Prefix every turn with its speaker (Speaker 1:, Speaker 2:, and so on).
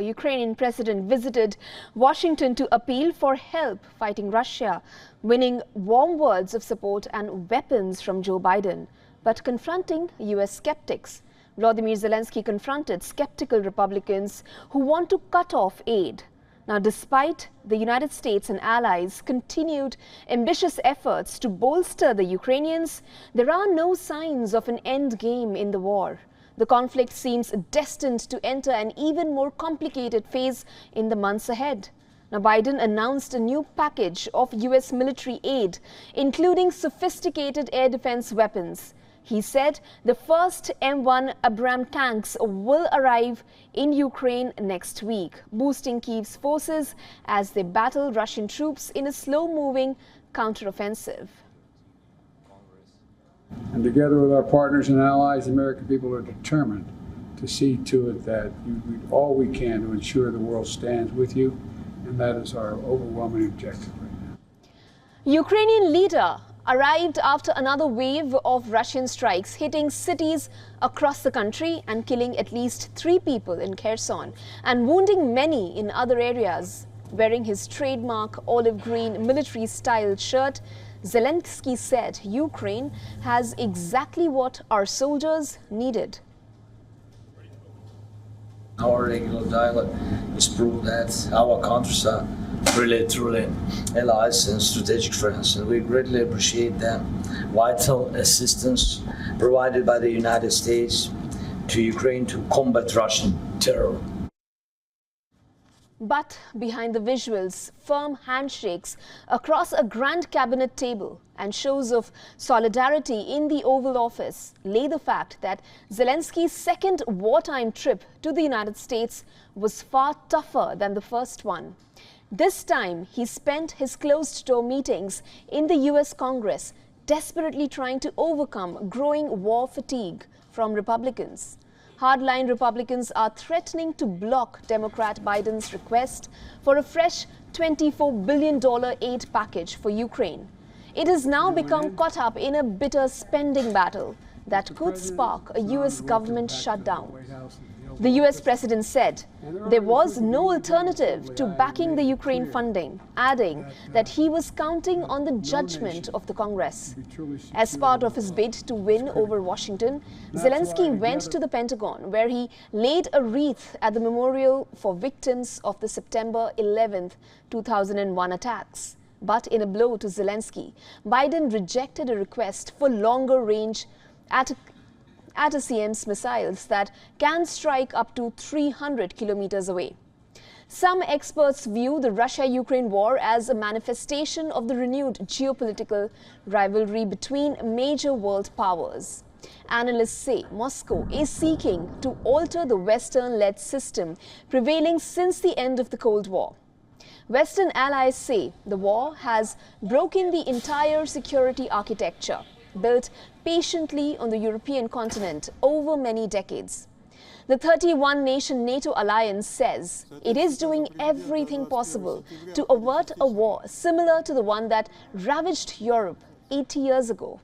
Speaker 1: Ukrainian president visited Washington to appeal for help fighting Russia, winning warm words of support and weapons from Joe Biden, but confronting U.S. skeptics. Volodymyr Zelensky confronted skeptical Republicans who want to cut off aid. Now, despite the United States and allies' continued ambitious efforts to bolster the Ukrainians, there are no signs of an end game in the war. The conflict seems destined to enter an even more complicated phase in the months ahead. Now, Biden announced a new package of U.S. military aid, including sophisticated air defense weapons. He said the first M1 Abrams tanks will arrive in Ukraine next week, boosting Kyiv's forces as they battle Russian troops in a slow-moving counteroffensive.
Speaker 2: And together with our partners and allies, the American people are determined to see to it that we do all we can to ensure the world stands with you, and that is our overwhelming objective right now.
Speaker 1: Ukrainian leader arrived after another wave of Russian strikes hitting cities across the country and killing at least 3 people in Kherson and wounding many in other areas. Wearing his trademark olive green military-style shirt, Zelensky said Ukraine has exactly what our soldiers needed.
Speaker 3: Our regular dialogue is proof that our countries are really, truly allies and strategic friends, and we greatly appreciate the vital assistance provided by the United States to Ukraine to combat Russian terror.
Speaker 1: But behind the visuals, firm handshakes across a grand cabinet table and shows of solidarity in the Oval Office lay the fact that Zelensky's second wartime trip to the United States was far tougher than the first one. This time, he spent his closed-door meetings in the U.S. Congress, desperately trying to overcome growing war fatigue from Republicans. Hardline Republicans are threatening to block Democrat Biden's request for a fresh $24 billion aid package for Ukraine. It has now become caught up in a bitter spending battle that could spark a U.S. government shutdown. The U.S. president said there was no alternative to backing the Ukraine funding, adding that he was counting on the judgment of the Congress. As part of his bid to win over Washington, Zelensky went to the Pentagon, where he laid a wreath at the memorial for victims of the September 11, 2001 attacks. But in a blow to Zelensky, Biden rejected a request for longer-range ATACMS missiles that can strike up to 300 kilometers away. Some experts view the Russia-Ukraine war as a manifestation of the renewed geopolitical rivalry between major world powers. Analysts say Moscow is seeking to alter the Western-led system prevailing since the end of the Cold War. Western allies say the war has broken the entire security architecture built patiently on the European continent over many decades. The 31-nation NATO alliance says it is doing everything possible to avert a war similar to the one that ravaged Europe 80 years ago.